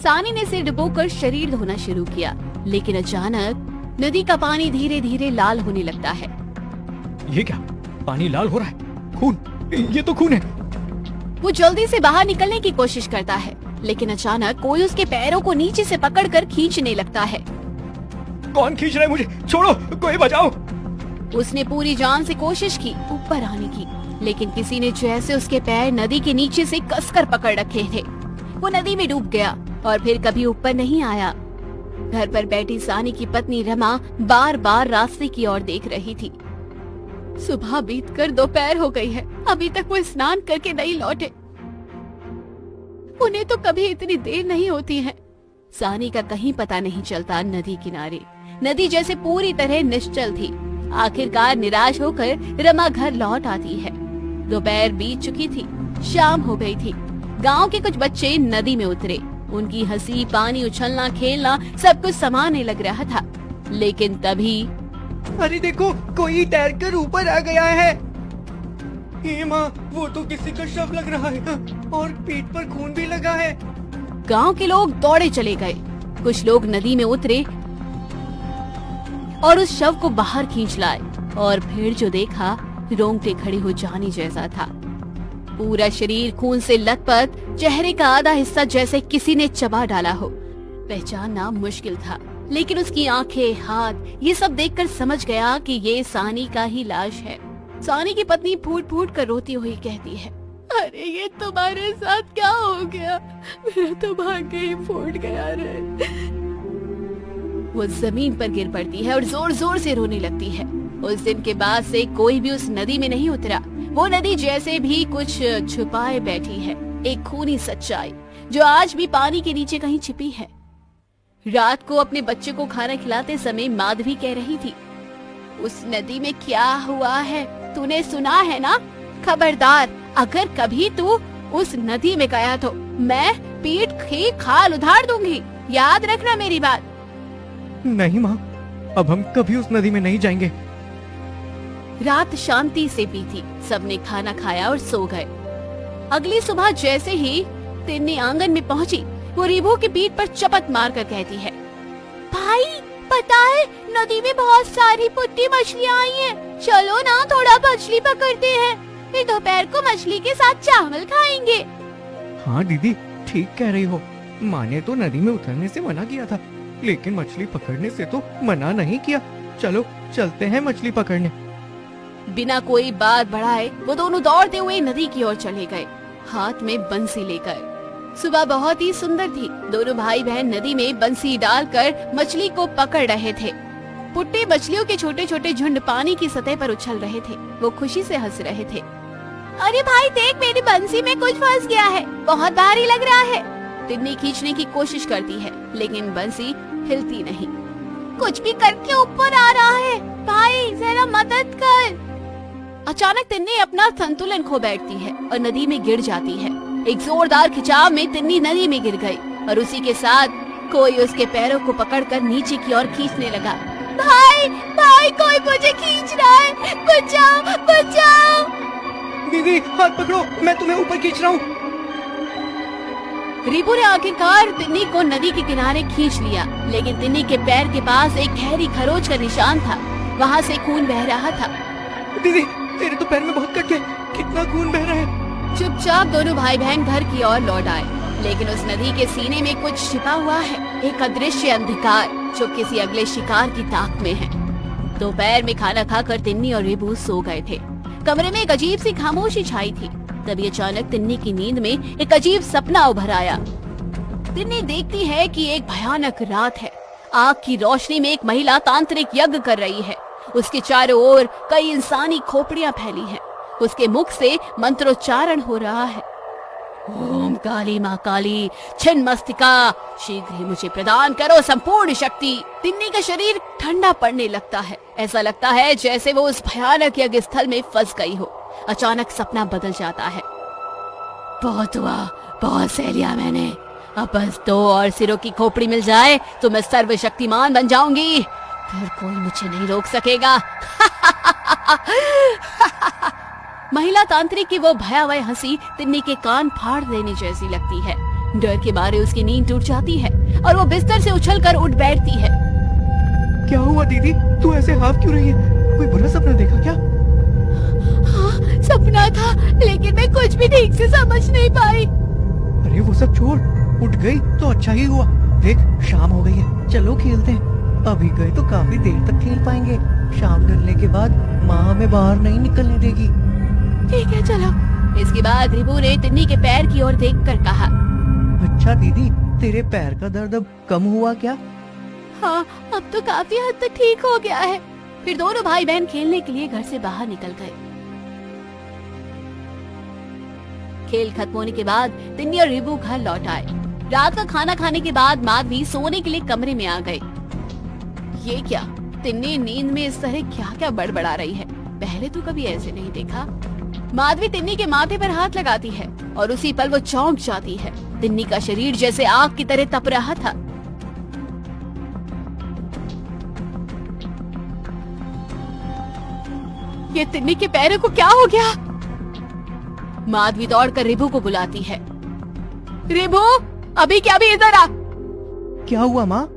सानी ने सिर डुबोकर शरीर धोना शुरू किया, लेकिन अचानक नदी का पानी धीरे धीरे लाल होने लगता है। ये क्या? पानी लाल हो रहा है। खून, ये तो खून है। वो जल्दी से बाहर निकलने की कोशिश करता है, लेकिन अचानक कोई उसके पैरों को नीचे से पकड़कर खींचने लगता है। कौन खींच रहा है मुझे? छोड़ो, कोई बचाओ। उसने पूरी जान से कोशिश की ऊपर आने की, लेकिन किसी ने जैसे उसके पैर नदी के नीचे से कसकर पकड़ रखे थे। वो नदी में डूब गया और फिर कभी ऊपर नहीं आया। घर पर बैठी सानी की पत्नी रमा बार बार रास्ते की ओर देख रही थी। सुबह बीतकर दोपहर हो गई है, अभी तक वो स्नान करके नहीं लौटे। उन्हें तो कभी इतनी देर नहीं होती है। सानी का कहीं पता नहीं चलता। नदी किनारे नदी जैसे पूरी तरह निश्चल थी। आखिरकार निराश होकर रमा घर लौट आती है। दोपहर बीत चुकी थी, शाम हो गई थी। गांव के कुछ बच्चे नदी में उतरे। उनकी हंसी, पानी उछलना, खेलना सब कुछ समाने लग रहा था। लेकिन तभी अरे देखो, कोई तैरकर ऊपर आ गया है। हे माँ, वो तो किसी का शव लग रहा है और पीठ पर खून भी लगा है। गांव के लोग दौड़े चले गए। कुछ लोग नदी में उतरे और उस शव को बाहर खींच लाए, और फिर जो देखा रोंगटे खड़े हो जाने जैसा था। पूरा शरीर खून से लथपथ, चेहरे का आधा हिस्सा जैसे किसी ने चबा डाला हो। पहचानना मुश्किल था, लेकिन उसकी आंखें, हाथ ये सब देखकर समझ गया कि ये सानी का ही लाश है। सानी की पत्नी फूट फूट कर रोती हुई कहती है, अरे ये तुम्हारे साथ क्या हो गया? मेरा तो भाग्य ही फूट गया रे। वो जमीन पर गिर पड़ती है और जोर जोर से रोने लगती है। उस दिन के बाद से कोई भी उस नदी में नहीं उतरा। वो नदी जैसे भी कुछ छुपाए बैठी है, एक खूनी सच्चाई जो आज भी पानी के नीचे कहीं छिपी है। रात को अपने बच्चे को खाना खिलाते समय माधवी कह रही थी, उस नदी में क्या हुआ है तूने सुना है ना? खबरदार, अगर कभी तू उस नदी में गया तो मैं पीठ की खाल उधार दूंगी। याद रखना मेरी बात। नहीं माँ, अब हम कभी उस नदी में नहीं जाएंगे। रात शांति से बीती। सबने खाना खाया और सो गए। अगली सुबह जैसे ही तिन्नी आंगन में पहुंची, वो रिभू की पीठ पर चपत मारकर कहती है, भाई पता है नदी में बहुत सारी पुट्टी मछलियाँ आई हैं। चलो ना थोड़ा मछली पकड़ते हैं, फिर दोपहर को मछली के साथ चावल खाएंगे। हाँ दीदी, ठीक कह रही हो। माँ ने तो नदी में उतरने से मना किया था, लेकिन मछली पकड़ने से तो मना नहीं किया। चलो चलते हैं मछली पकड़ने। बिना कोई बात बढ़ाए वो दोनों दौड़ते हुए नदी की ओर चले गए, हाथ में बंसी लेकर। सुबह बहुत ही सुंदर थी। दोनों भाई बहन नदी में बंसी डालकर मछली को पकड़ रहे थे। पुट्टे मछलियों के छोटे छोटे झुंड पानी की सतह पर उछल रहे थे। वो खुशी से हंस रहे थे। अरे भाई देख, मेरी बंसी में कुछ फंस गया है, बहुत भारी लग रहा है। तिन्नी खींचने की कोशिश करती है, लेकिन बंसी हिलती नहीं। कुछ भी करके ऊपर आ रहा है, भाई जरा मदद कर। अचानक तिन्नी अपना संतुलन खो बैठती है और नदी में गिर जाती है। एक जोरदार खिंचाव में तिन्नी नदी में गिर गई और उसी के साथ कोई उसके पैरों को पकड़कर नीचे की ओर खींचने लगा। भाई भाई, कोई मुझे खींच रहा है, बचाओ बचाओ। दीदी हाथ पकड़ो, मैं तुम्हें ऊपर खींच रहा हूँ। रिबू ने आखिरकार तिन्नी को नदी के किनारे खींच लिया, लेकिन तिन्नी के पैर के पास एक गहरी खरोच का निशान था। वहाँ से खून बह रहा था। दीदी तेरे तो पैर में बहुत कट गए, कितना खून बह रहा है। चुपचाप दोनों भाई बहन घर की ओर लौट आए, लेकिन उस नदी के सीने में कुछ छिपा हुआ है, एक अदृश्य अंधकार जो किसी अगले शिकार की ताक में है। दोपहर में खाना खाकर तिन्नी और रिबू सो गए थे। कमरे में एक अजीब सी खामोशी छाई थी। तभी अचानक तिन्नी की नींद में एक अजीब सपना उभर आया। तिन्नी देखती है कि एक भयानक रात है। आग की रोशनी में एक महिला तांत्रिक यज्ञ कर रही है। उसके चारों ओर कई इंसानी खोपड़ियां फैली हैं। उसके मुख से मंत्रोच्चारण हो रहा है। ओम काली माँ काली छिन्नमस्तिका, शीघ्र ही मुझे प्रदान करो संपूर्ण शक्ति। तिन्नी का शरीर ठंडा पड़ने लगता है। ऐसा लगता है जैसे वो उस भयानक यज्ञ स्थल में फंस गई हो। अचानक सपना बदल जाता है। बहुत हुआ, बहुत सह लिया मैंने। अब बस 2 और सिरों की खोपड़ी मिल जाए तो मैं सर्वशक्तिमान बन जाऊंगी, फिर कोई मुझे नहीं रोक सकेगा। महिला तांत्रिक की वो भयावह हंसी तिन्नी के कान फाड़ देने जैसी लगती है। डर के मारे उसकी नींद टूट जाती है और वो बिस्तर से उछलकर उठ बैठती है। क्या हुआ दीदी, तू ऐसे हाफ क्यों रही है? कोई बुरा सपना देखा क्या? हाँ, सपना था, लेकिन मैं कुछ भी ठीक से समझ नहीं पाई। अरे वो सब छोड़, उठ गई तो अच्छा ही हुआ। देख शाम हो गई है, चलो खेलते हैं। अभी गए तो काफी देर तक खेल पाएंगे। शाम ढलने के बाद माँ हमें बाहर नहीं निकलने देगी। ठीक है चलो। इसके बाद रिबू ने तिन्नी के पैर की ओर देखकर कहा, अच्छा दीदी, तेरे पैर का दर्द अब कम हुआ क्या? हाँ, अब तो काफी हद तक ठीक हो गया है। फिर दोनों भाई बहन खेलने के लिए घर से बाहर निकल गए। खेल खत्म होने के बाद तिन्नी और रिबू घर लौट आए। रात का खाना खाने के बाद माधवी सोने के लिए कमरे में आ गई। ये क्या, तिन्नी नींद में इस तरह क्या क्या बड़बड़ा रही है? पहले तो कभी ऐसे नहीं देखा। माधवी तिन्नी के माथे पर हाथ लगाती है और उसी पल वो चौंक जाती है। तिन्नी का शरीर जैसे आग की तरह तप रहा था। ये तिन्नी के पैरों को क्या हो गया? माधवी दौड़कर रिबू को बुलाती है। रिबू, अभी क्या भी इधर आ। क्या हुआ माँ?